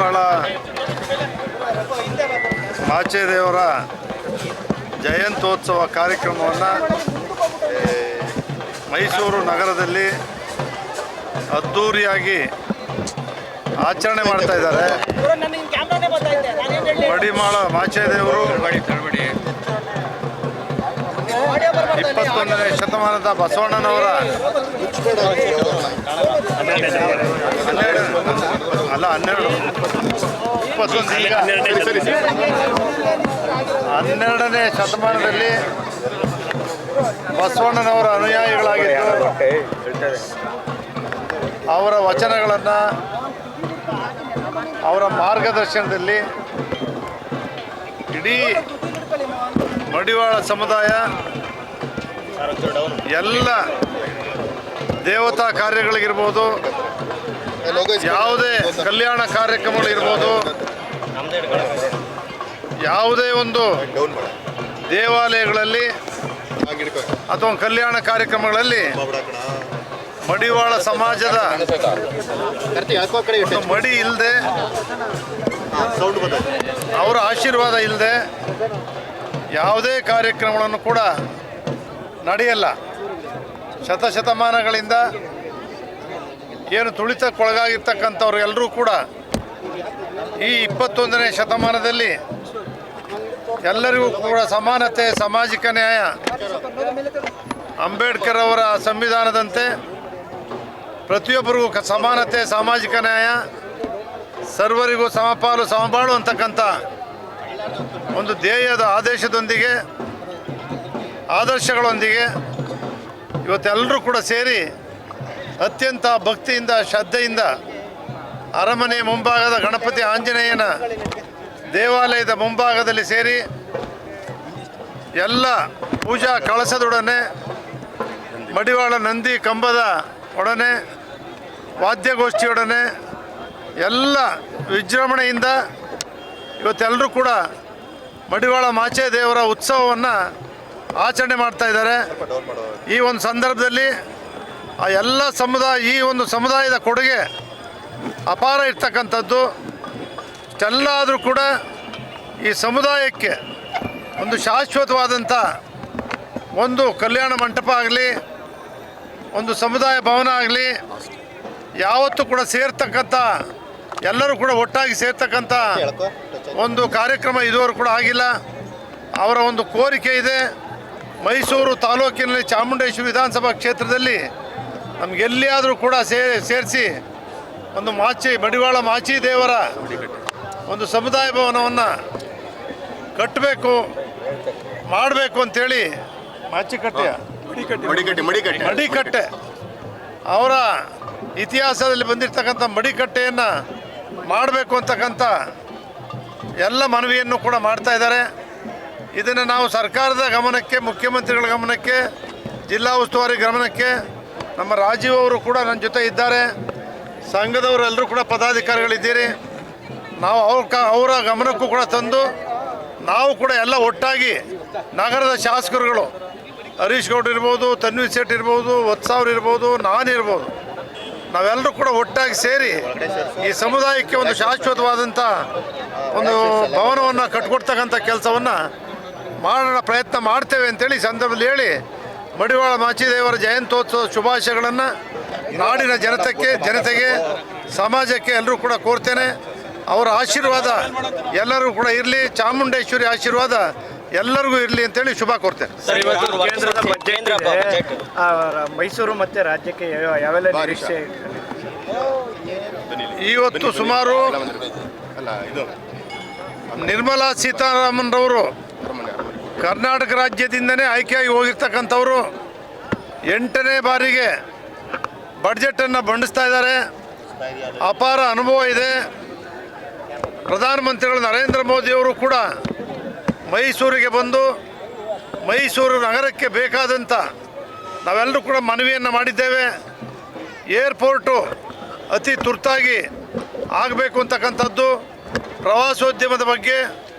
ಮಡಿವಾಳ ಮಾಚೇದೇವರ ಜಯಂತ್ಯೋತ್ಸವ ಕಾರ್ಯಕ್ರಮವನ್ನು ಮೈಸೂರು ನಗರದಲ್ಲಿ ಅದ್ಧೂರಿಯಾಗಿ ಆಚರಣೆ ಮಾಡ್ತಾ ಇದ್ದಾರೆ. ಮಡಿವಾಳ ಮಾಚೇದೇವರು 21ನೇ ಶತಮಾನದ ಬಸವಣ್ಣನವರ 12ನೇ ಶತಮಾನದಲ್ಲಿ ಬಸವಣ್ಣನವರ ಅನುಯಾಯಿಗಳಾಗಿದ್ದು ಅವರ ವಚನಗಳನ್ನು ಅವರ ಮಾರ್ಗದರ್ಶನದಲ್ಲಿ ಇಡೀ ಮಡಿವಾಳ ಸಮುದಾಯ ಎಲ್ಲ ದೇವತಾ ಕಾರ್ಯಗಳಿಗಿರ್ಬೋದು, ಯಾವುದೇ ಕಲ್ಯಾಣ ಕಾರ್ಯಕ್ರಮಗಳಿರ್ಬೋದು, ಯಾವುದೇ ಒಂದು ದೇವಾಲಯಗಳಲ್ಲಿ ಅಥವಾ ಕಲ್ಯಾಣ ಕಾರ್ಯಕ್ರಮಗಳಲ್ಲಿ ಮಡಿವಾಳ ಸಮಾಜದ ಮಡಿ ಇಲ್ಲದೆ, ಅವರ ಆಶೀರ್ವಾದ ಇಲ್ಲದೆ ಯಾವುದೇ ಕಾರ್ಯಕ್ರಮಗಳನ್ನು ಕೂಡ ನಡೆಯಲ್ಲ. ಶತಶತಮಾನಗಳಿಂದ ಏನು ತುಳಿತಕ್ಕೊಳಗಾಗಿರ್ತಕ್ಕಂಥವ್ರು ಎಲ್ಲರೂ ಕೂಡ ಈ 21ನೇ ಶತಮಾನದಲ್ಲಿ ಎಲ್ಲರಿಗೂ ಕೂಡ ಸಮಾನತೆ, ಸಾಮಾಜಿಕ ನ್ಯಾಯ, ಅಂಬೇಡ್ಕರ್ ಅವರ ಸಂವಿಧಾನದಂತೆ ಪ್ರತಿಯೊಬ್ಬರಿಗೂ ಸಮಾನತೆ, ಸಾಮಾಜಿಕ ನ್ಯಾಯ, ಸರ್ವರಿಗೂ ಸಮಪಾಲು ಸಮಬಾಳು ಅಂತಕ್ಕಂಥ ಒಂದು ಧ್ಯೇಯದ ಆದೇಶದೊಂದಿಗೆ, ಆದರ್ಶಗಳೊಂದಿಗೆ ಇವತ್ತೆಲ್ಲರೂ ಕೂಡ ಸೇರಿ ಅತ್ಯಂತ ಭಕ್ತಿಯಿಂದ, ಶ್ರದ್ಧೆಯಿಂದ ಅರಮನೆ ಮುಂಭಾಗದ ಗಣಪತಿ ಆಂಜನೇಯನ ದೇವಾಲಯದ ಮುಂಭಾಗದಲ್ಲಿ ಸೇರಿ ಎಲ್ಲ ಪೂಜಾ ಕಳಸದೊಡನೆ, ಮಡಿವಾಳ ನಂದಿ ಕಂಬದ ಒಡನೆ, ವಾದ್ಯಗೋಷ್ಠಿಯೊಡನೆ ಎಲ್ಲ ವಿಜೃಂಭಣೆಯಿಂದ ಇವತ್ತೆಲ್ಲರೂ ಕೂಡ ಮಡಿವಾಳ ಮಾಚೇದೇವರ ಉತ್ಸವವನ್ನು ಆಚರಣೆ ಮಾಡ್ತಾ ಇದ್ದಾರೆ. ಈ ಒಂದು ಸಂದರ್ಭದಲ್ಲಿ ಆ ಎಲ್ಲ ಈ ಒಂದು ಸಮುದಾಯದ ಕೊಡುಗೆ ಅಪಾರ ಇರ್ತಕ್ಕಂಥದ್ದು. ಇಷ್ಟೆಲ್ಲ ಆದರೂ ಕೂಡ ಈ ಸಮುದಾಯಕ್ಕೆ ಒಂದು ಶಾಶ್ವತವಾದಂಥ ಒಂದು ಕಲ್ಯಾಣ ಮಂಟಪ ಆಗಲಿ, ಒಂದು ಸಮುದಾಯ ಭವನ ಆಗಲಿ, ಯಾವತ್ತೂ ಕೂಡ ಸೇರ್ತಕ್ಕಂಥ ಎಲ್ಲರೂ ಕೂಡ ಒಟ್ಟಾಗಿ ಸೇರ್ತಕ್ಕಂಥ ಒಂದು ಕಾರ್ಯಕ್ರಮ ಇದುವರೆಗೂ ಕೂಡ ಆಗಿಲ್ಲ. ಅವರ ಒಂದು ಕೋರಿಕೆ ಇದೆ. ಮೈಸೂರು ತಾಲೂಕಿನಲ್ಲಿ ಚಾಮುಂಡೇಶ್ವರಿ ವಿಧಾನಸಭಾ ಕ್ಷೇತ್ರದಲ್ಲಿ ನಮಗೆಲ್ಲಿಯಾದರೂ ಕೂಡ ಸೇರಿಸಿ ಒಂದು ಮಡಿವಾಳ ಮಾಚಿದೇವರ ಒಂದು ಸಮುದಾಯ ಭವನವನ್ನು ಕಟ್ಟಬೇಕು, ಮಾಡಬೇಕು ಅಂಥೇಳಿ ಮಡಿಕಟ್ಟೆ ಅವರ ಇತಿಹಾಸದಲ್ಲಿ ಬಂದಿರತಕ್ಕಂಥ ಮಡಿಕಟ್ಟೆಯನ್ನು ಮಾಡಬೇಕು ಅಂತಕ್ಕಂಥ ಎಲ್ಲ ಮನವಿಯನ್ನು ಕೂಡ ಮಾಡ್ತಾ ಇದ್ದಾರೆ. ಇದನ್ನು ನಾವು ಸರ್ಕಾರದ ಗಮನಕ್ಕೆ, ಮುಖ್ಯಮಂತ್ರಿಗಳ ಗಮನಕ್ಕೆ, ಜಿಲ್ಲಾ ಉಸ್ತುವಾರಿ ಗಮನಕ್ಕೆ, ನಮ್ಮ ರಾಜೀವ್ ಅವರು ಕೂಡ ನನ್ನ ಜೊತೆ ಇದ್ದಾರೆ, ಸಂಘದವರೆಲ್ಲರೂ ಕೂಡ ಪದಾಧಿಕಾರಿಗಳಿದ್ದೀರಿ, ನಾವು ಅವರ ಗಮನಕ್ಕೂ ಕೂಡ ತಂದು ನಾವು ಕೂಡ ಎಲ್ಲ ಒಟ್ಟಾಗಿ ನಗರದ ಶಾಸಕರುಗಳು ಹರೀಶ್ ಗೌಡ್ ಇರ್ಬೋದು, ತನ್ವೀರ್ ಸೇಠ್ ಇರ್ಬೋದು, ವತ್ಸಾವ್ರು ಇರ್ಬೋದು, ನಾನಿರ್ಬೋದು, ನಾವೆಲ್ಲರೂ ಕೂಡ ಒಟ್ಟಾಗಿ ಸೇರಿ ಈ ಸಮುದಾಯಕ್ಕೆ ಒಂದು ಶಾಶ್ವತವಾದಂಥ ಒಂದು ಭವನವನ್ನು ಕಟ್ಕೊಡ್ತಕ್ಕಂಥ ಕೆಲಸವನ್ನು ಮಾಡೋಣ, ಪ್ರಯತ್ನ ಮಾಡ್ತೇವೆ ಅಂತೇಳಿ ಸಂದರ್ಭದಲ್ಲಿ ಹೇಳಿ ಮಡಿವಾಳ ಮಾಚಿದೇವರ ಜಯಂತ್ಯೋತ್ಸವ ಶುಭಾಶಯಗಳನ್ನು ನಾಡಿನ ಜನತೆಗೆ ಸಮಾಜಕ್ಕೆ ಎಲ್ಲರೂ ಕೂಡ ಕೋರ್ತೇನೆ. ಅವರ ಆಶೀರ್ವಾದ ಎಲ್ಲರೂ ಕೂಡ ಇರಲಿ, ಚಾಮುಂಡೇಶ್ವರಿ ಆಶೀರ್ವಾದ ಎಲ್ಲರಿಗೂ ಇರಲಿ ಅಂತೇಳಿ ಶುಭ ಕೋರ್ತೇನೆ. ಮೈಸೂರು ಮತ್ತು ರಾಜ್ಯಕ್ಕೆ ಯಾವೆಲ್ಲ ನಿರೀಕ್ಷೆ? ಇವತ್ತು ಸುಮಾರು ನಿರ್ಮಲಾ ಸೀತಾರಾಮನ್ ರವರು ಕರ್ನಾಟಕ ರಾಜ್ಯದಿಂದನೇ ಆಯ್ಕೆಯಾಗಿ ಹೋಗಿರ್ತಕ್ಕಂಥವರು 8ನೇ ಬಾರಿಗೆ ಬಡ್ಜೆಟನ್ನು ಮಂಡಿಸ್ತಾ ಇದ್ದಾರೆ. ಅಪಾರ ಅನುಭವ ಇದೆ. ಪ್ರಧಾನಮಂತ್ರಿಗಳು ನರೇಂದ್ರ ಮೋದಿಯವರು ಕೂಡ ಮೈಸೂರಿಗೆ ಬಂದು ಮೈಸೂರು ನಗರಕ್ಕೆ ಬೇಕಾದಂಥ ನಾವೆಲ್ಲರೂ ಕೂಡ ಮನವಿಯನ್ನು ಮಾಡಿದ್ದೇವೆ. ಏರ್ಪೋರ್ಟು ಅತಿ ತುರ್ತಾಗಿ ಆಗಬೇಕು ಅಂತಕ್ಕಂಥದ್ದು, ಪ್ರವಾಸೋದ್ಯಮದ ಬಗ್ಗೆ,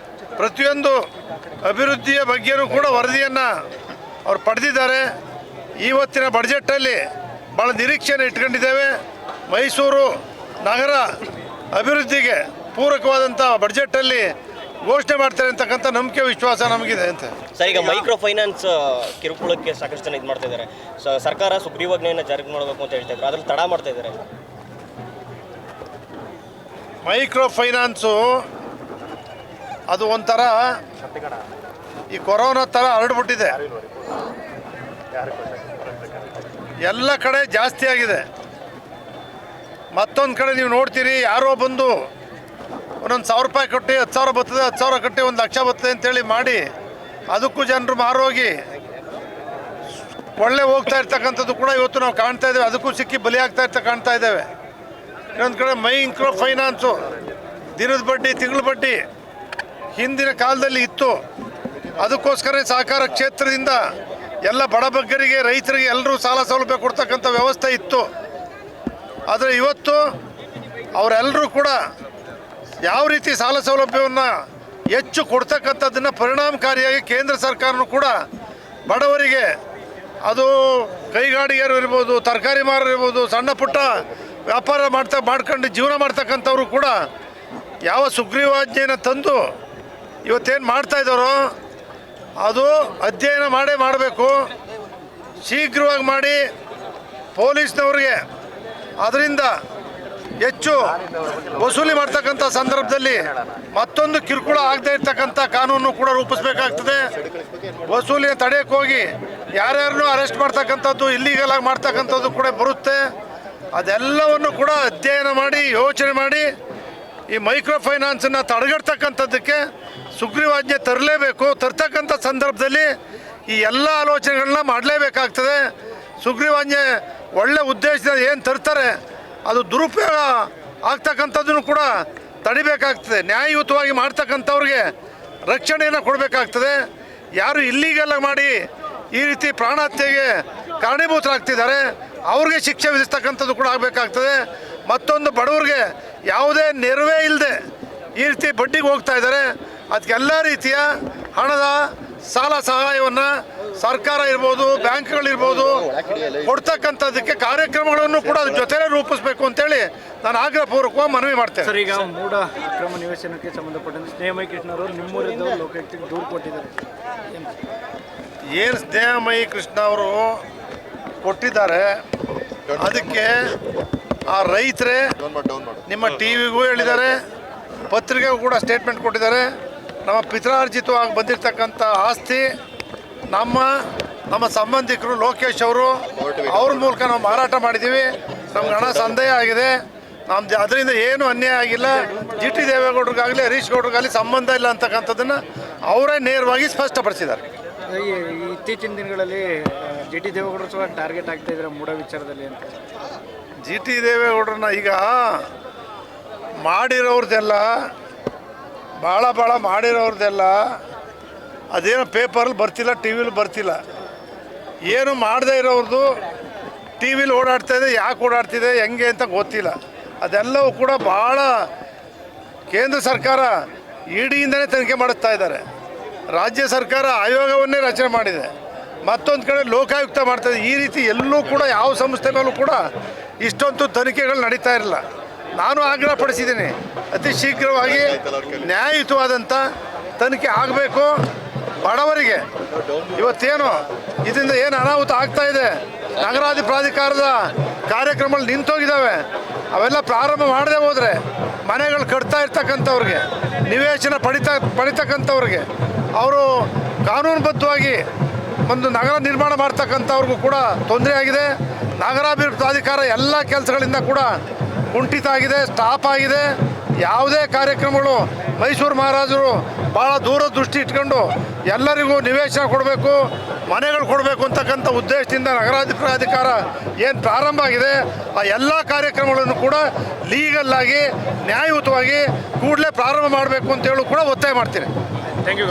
ಪ್ರತಿಯೊಂದು ಅಭಿವೃದ್ಧಿಯ ಬಗ್ಗೆಯೂ ಕೂಡ ವರದಿಯನ್ನು ಅವರು ಪಡೆದಿದ್ದಾರೆ. ಇವತ್ತಿನ ಬಡ್ಜೆಟ್ಟಲ್ಲಿ ಭಾಳ ನಿರೀಕ್ಷೆಯನ್ನು ಇಟ್ಕೊಂಡಿದ್ದೇವೆ. ಮೈಸೂರು ನಗರ ಅಭಿವೃದ್ಧಿಗೆ ಪೂರಕವಾದಂಥ ಬಡ್ಜೆಟಲ್ಲಿ ಘೋಷಣೆ ಮಾಡ್ತಾರೆ ಅಂತಕ್ಕಂಥ ನಂಬಿಕೆ ವಿಶ್ವಾಸ ನಮಗಿದೆ ಅಂತ. ಸರ್, ಈಗ ಮೈಕ್ರೋ ಫೈನಾನ್ಸ್ ಕಿರುಕುಳಕ್ಕೆ ಸಾಕಷ್ಟು ಜನ ಇದು ಮಾಡ್ತಾ ಇದ್ದಾರೆ. ಸರ್ಕಾರ ಸುಗ್ರೀವಾಜ್ಞೆಯನ್ನು ಜಾರಿ ಮಾಡಬೇಕು ಅಂತ ಹೇಳ್ತಾ ಇದ್ರು, ಅದ್ರಲ್ಲಿ ತಡ ಮಾಡ್ತಾ ಇದ್ದಾರೆ. ಮೈಕ್ರೋ ಫೈನಾನ್ಸು ಅದು ಒಂಥರ ಈ ಕೊರೋನಾ ಥರ ಹರಡ್ಬಿಟ್ಟಿದೆ, ಎಲ್ಲ ಕಡೆ ಜಾಸ್ತಿ ಆಗಿದೆ. ಮತ್ತೊಂದು ಕಡೆ ನೀವು ನೋಡ್ತೀರಿ, ಯಾರೋ ಬಂದು ಒಂದೊಂದು 1000 ರೂಪಾಯಿ ಕಟ್ಟಿ 10,000 ಬರ್ತದೆ, 10,000 ಕಟ್ಟಿ 1,00,000 ಬರ್ತದೆ ಅಂತೇಳಿ ಮಾಡಿ ಅದಕ್ಕೂ ಜನರು ಮಾರೋಗಿ ಒಳ್ಳೆ ಹೋಗ್ತಾ ಇರ್ತಕ್ಕಂಥದ್ದು ಕೂಡ ಇವತ್ತು ನಾವು ಕಾಣ್ತಾ ಇದ್ದೇವೆ. ಅದಕ್ಕೂ ಸಿಕ್ಕಿ ಬಲಿಯಾಗ್ತಾ ಕಾಣ್ತಾ ಇದ್ದೇವೆ. ಇನ್ನೊಂದು ಕಡೆ ಮೈಕ್ರೋ ಫೈನಾನ್ಸು ದಿನದ ಬಡ್ಡಿ, ತಿಂಗಳ ಬಡ್ಡಿ ಹಿಂದಿನ ಕಾಲದಲ್ಲಿ ಇತ್ತು. ಅದಕ್ಕೋಸ್ಕರ ಸಹಕಾರ ಕ್ಷೇತ್ರದಿಂದ ಎಲ್ಲ ಬಡಬಗ್ಗರಿಗೆ, ರೈತರಿಗೆ ಎಲ್ಲರೂ ಸಾಲ ಸೌಲಭ್ಯ ಕೊಡ್ತಕ್ಕಂಥ ವ್ಯವಸ್ಥೆ ಇತ್ತು. ಆದರೆ ಇವತ್ತು ಅವರೆಲ್ಲರೂ ಕೂಡ ಯಾವ ರೀತಿ ಸಾಲ ಸೌಲಭ್ಯವನ್ನು ಹೆಚ್ಚು ಕೊಡ್ತಕ್ಕಂಥದ್ದನ್ನು ಪರಿಣಾಮಕಾರಿಯಾಗಿ ಕೇಂದ್ರ ಸರ್ಕಾರನೂ ಕೂಡ ಬಡವರಿಗೆ, ಅದು ಕೈಗಾಡಿಗೆರು ಇರ್ಬೋದು, ತರಕಾರಿ ಮಾರರು ಇರ್ಬೋದು, ಸಣ್ಣ ಪುಟ್ಟ ವ್ಯಾಪಾರ ಮಾಡ್ಕೊಂಡು ಜೀವನ ಮಾಡ್ತಕ್ಕಂಥವ್ರು ಕೂಡ ಯಾವ ಸುಗ್ರೀವಾಜ್ಞೆಯನ್ನು ತಂದು ಇವತ್ತೇನು ಮಾಡ್ತಾಯಿದ್ದಾರೋ ಅದು ಅಧ್ಯಯನ ಮಾಡಬೇಕು. ಶೀಘ್ರವಾಗಿ ಮಾಡಿ ಪೊಲೀಸ್ನವ್ರಿಗೆ ಅದರಿಂದ ಹೆಚ್ಚು ವಸೂಲಿ ಮಾಡ್ತಕ್ಕಂಥ ಸಂದರ್ಭದಲ್ಲಿ ಮತ್ತೊಂದು ಕಿರುಕುಳ ಆಗದೇ ಇರ್ತಕ್ಕಂಥ ಕಾನೂನು ಕೂಡ ರೂಪಿಸಬೇಕಾಗ್ತದೆ. ವಸೂಲಿನ ತಡೆಯಕ್ಕೆ ಹೋಗಿ ಯಾರ್ಯಾರನ್ನೂ ಅರೆಸ್ಟ್ ಮಾಡ್ತಕ್ಕಂಥದ್ದು, ಇಲ್ಲೀಗಲ್ ಆಗಿ ಮಾಡ್ತಕ್ಕಂಥದ್ದು ಕೂಡ ಬರುತ್ತೆ. ಅದೆಲ್ಲವನ್ನು ಕೂಡ ಅಧ್ಯಯನ ಮಾಡಿ, ಯೋಚನೆ ಮಾಡಿ ಈ ಮೈಕ್ರೋ ಫೈನಾನ್ಸನ್ನು ತಡೆಗಟ್ಟತಕ್ಕಂಥದ್ದಕ್ಕೆ ಸುಗ್ರೀವಾಜ್ಞೆ ತರಲೇಬೇಕು. ತರ್ತಕ್ಕಂಥ ಸಂದರ್ಭದಲ್ಲಿ ಈ ಎಲ್ಲ ಆಲೋಚನೆಗಳನ್ನ ಮಾಡಲೇಬೇಕಾಗ್ತದೆ. ಸುಗ್ರೀವಾಜ್ಞೆ ಒಳ್ಳೆ ಉದ್ದೇಶದಿಂದ ಏನು ತರ್ತಾರೆ ಅದು ದುರುಪಯೋಗ ಆಗ್ತಕ್ಕಂಥದ್ದನ್ನು ಕೂಡ ತಡಿಬೇಕಾಗ್ತದೆ. ನ್ಯಾಯಯುತವಾಗಿ ಮಾಡ್ತಕ್ಕಂಥವ್ರಿಗೆ ರಕ್ಷಣೆಯನ್ನು ಕೊಡಬೇಕಾಗ್ತದೆ. ಯಾರು ಇಲ್ಲೀಗಲ್ ಮಾಡಿ ಈ ರೀತಿ ಪ್ರಾಣಹತ್ಯೆಗೆ ಕಾರಣೀಭೂತರಾಗ್ತಿದ್ದಾರೆ ಅವ್ರಿಗೆ ಶಿಕ್ಷೆ ವಿಧಿಸ್ತಕ್ಕಂಥದ್ದು ಕೂಡ ಆಗಬೇಕಾಗ್ತದೆ. ಮತ್ತೊಂದು, ಬಡವರಿಗೆ ಯಾವುದೇ ನೆರವೇ ಇಲ್ಲದೆ ಈ ರೀತಿ ಬಡ್ಡಿಗೆ ಹೋಗ್ತಾ ಇದ್ದಾರೆ, ಅದಕ್ಕೆಲ್ಲ ರೀತಿಯ ಹಣದ ಸಾಲ ಸಹಾಯವನ್ನು ಸರ್ಕಾರ ಇರ್ಬೋದು, ಬ್ಯಾಂಕ್ಗಳಿರ್ಬೋದು ಕೊಡ್ತಕ್ಕಂಥದ್ದಕ್ಕೆ ಕಾರ್ಯಕ್ರಮಗಳನ್ನು ಕೂಡ ಅದ್ರ ಜೊತೆಲೇ ರೂಪಿಸಬೇಕು ಅಂತೇಳಿ ನಾನು ಆಗ್ರಹಪೂರ್ವಕವಾಗಿ ಮನವಿ ಮಾಡ್ತೇನೆ. ಸರ್, ಈಗ ಮೂಢ ಅಕ್ರಮ ನಿವೇಶನಕ್ಕೆ ಸಂಬಂಧಪಟ್ಟಂತೆ ಸ್ನೇಹಮಯಿ ಕೃಷ್ಣವರು ನಿಮ್ಮೂರಿದ್ದವರು ಲೋಕಾಯುಕ್ತಕ್ಕೆ ದೂರು ಕೊಟ್ಟಿದ್ದಾರೆ. ಏನು ಸ್ನೇಹಮಯಿ ಕೃಷ್ಣ ಅವರು ಕೊಟ್ಟಿದ್ದಾರೆ, ಅದಕ್ಕೆ ಆ ರೈತರೇ ನಿಮ್ಮ ಟಿ ವಿಗೂ ಹೇಳಿದ್ದಾರೆ, ಪತ್ರಿಕೆಗೂ ಕೂಡ ಸ್ಟೇಟ್ಮೆಂಟ್ ಕೊಟ್ಟಿದ್ದಾರೆ. ನಮ್ಮ ಪಿತ್ರಾರ್ಜಿತವಾಗಿ ಬಂದಿರತಕ್ಕಂಥ ಆಸ್ತಿ ನಮ್ಮ ಸಂಬಂಧಿಕರು ಲೋಕೇಶ್ ಅವರು ಅವ್ರ ಮೂಲಕ ನಾವು ಮಾರಾಟ ಮಾಡಿದ್ದೀವಿ. ನಮ್ಗೆ ಹಣ ಸಂದೇಹ ಆಗಿದೆ. ಅದರಿಂದ ಏನು ಅನ್ಯಾಯ ಆಗಿಲ್ಲ. ಜಿ ಟಿ ದೇವೇಗೌಡರಿಗಾಗಲಿ ಹರೀಶ್ ಗೌಡ್ರಿಗಾಗಲಿ ಸಂಬಂಧ ಇಲ್ಲ ಅಂತಕ್ಕಂಥದ್ದನ್ನು ಅವರೇ ನೇರವಾಗಿ ಸ್ಪಷ್ಟಪಡಿಸಿದ್ದಾರೆ. ಇತ್ತೀಚಿನ ದಿನಗಳಲ್ಲಿ ಜಿ ಟಿ ದೇವೇಗೌಡರು ಸಹ ಟಾರ್ಗೆಟ್ ಆಗ್ತಾ ಇದ್ದಾರೆ ಮೂಢ ವಿಚಾರದಲ್ಲಿ ಅಂತ. ಜಿ ಟಿ ದೇವೇಗೌಡರನ್ನ ಈಗ ಮಾಡಿರೋರ್ದೆಲ್ಲ ಭಾಳ ಮಾಡಿರೋರ್ದೆಲ್ಲ ಅದೇನು ಪೇಪರಲ್ಲಿ ಬರ್ತಿಲ್ಲ, ಟಿ ವಿಲಿ ಬರ್ತಿಲ್ಲ. ಏನು ಮಾಡದೇ ಇರೋರ್ದು ಟಿ ವಿಲಿ ಓಡಾಡ್ತಾಯಿದೆ, ಯಾಕೆ ಓಡಾಡ್ತಿದೆ ಹೆಂಗೆ ಅಂತ ಗೊತ್ತಿಲ್ಲ. ಅದೆಲ್ಲವೂ ಕೂಡ ಭಾಳ ಕೇಂದ್ರ ಸರ್ಕಾರ ಇಡಿಯಿಂದಲೇ ತನಿಖೆ ಮಾಡಿಸ್ತಾ ಇದ್ದಾರೆ. ರಾಜ್ಯ ಸರ್ಕಾರ ಆಯೋಗವನ್ನೇ ರಚನೆ ಮಾಡಿದೆ. ಮತ್ತೊಂದು ಕಡೆ ಲೋಕಾಯುಕ್ತ ಮಾಡ್ತಾಯಿದೆ. ಈ ರೀತಿ ಎಲ್ಲೂ ಕೂಡ ಯಾವ ಸಂಸ್ಥೆ ಮೇಲೂ ಕೂಡ ಇಷ್ಟೊಂದು ತನಿಖೆಗಳು ನಡೀತಾ ಇರಲಿಲ್ಲ. ನಾನು ಆಗ್ರಹಪಡಿಸಿದ್ದೀನಿ, ಅತಿ ಶೀಘ್ರವಾಗಿ ನ್ಯಾಯಯುತವಾದಂಥ ತನಿಖೆ ಆಗಬೇಕು. ಬಡವರಿಗೆ ಇವತ್ತೇನು ಇದರಿಂದ ಏನು ಅನಾಹುತ ಆಗ್ತಾ ಇದೆ, ನಗರಾಧಿ ಪ್ರಾಧಿಕಾರದ ಕಾರ್ಯಕ್ರಮಗಳು ನಿಂತೋಗಿದ್ದಾವೆ. ಅವೆಲ್ಲ ಪ್ರಾರಂಭ ಮಾಡದೆ ಹೋದರೆ ಮನೆಗಳು ಕಟ್ತಾ ಇರ್ತಕ್ಕಂಥವ್ರಿಗೆ, ನಿವೇಶನ ಪಡಿತಕ್ಕಂಥವ್ರಿಗೆ, ಅವರು ಕಾನೂನುಬದ್ಧವಾಗಿ ಒಂದು ನಗರ ನಿರ್ಮಾಣ ಮಾಡ್ತಕ್ಕಂಥವ್ರಿಗೂ ಕೂಡ ತೊಂದರೆ ಆಗಿದೆ. ನಗರಾಭಿವೃದ್ಧಿ ಪ್ರಾಧಿಕಾರ ಎಲ್ಲ ಕೆಲಸಗಳಿಂದ ಕೂಡ ಕುಂಠಿತ ಆಗಿದೆ, ಸ್ಟಾಪ್ ಆಗಿದೆ. ಯಾವುದೇ ಕಾರ್ಯಕ್ರಮಗಳು ಮೈಸೂರು ಮಹಾರಾಜರು ಭಾಳ ದೂರದೃಷ್ಟಿ ಇಟ್ಕೊಂಡು ಎಲ್ಲರಿಗೂ ನಿವೇಶನ ಕೊಡಬೇಕು, ಮನೆಗಳು ಕೊಡಬೇಕು ಅಂತಕ್ಕಂಥ ಉದ್ದೇಶದಿಂದ ನಗರಾಭಿವೃದ್ಧಿ ಪ್ರಾಧಿಕಾರ ಏನು ಪ್ರಾರಂಭ ಆಗಿದೆ ಆ ಎಲ್ಲ ಕಾರ್ಯಕ್ರಮಗಳನ್ನು ಕೂಡ ಲೀಗಲ್ಲಾಗಿ ನ್ಯಾಯಯುತವಾಗಿ ಕೂಡಲೇ ಪ್ರಾರಂಭ ಮಾಡಬೇಕು ಅಂತೇಳಿ ಕೂಡ ಒತ್ತಾಯ ಮಾಡ್ತೀನಿ. Thank you.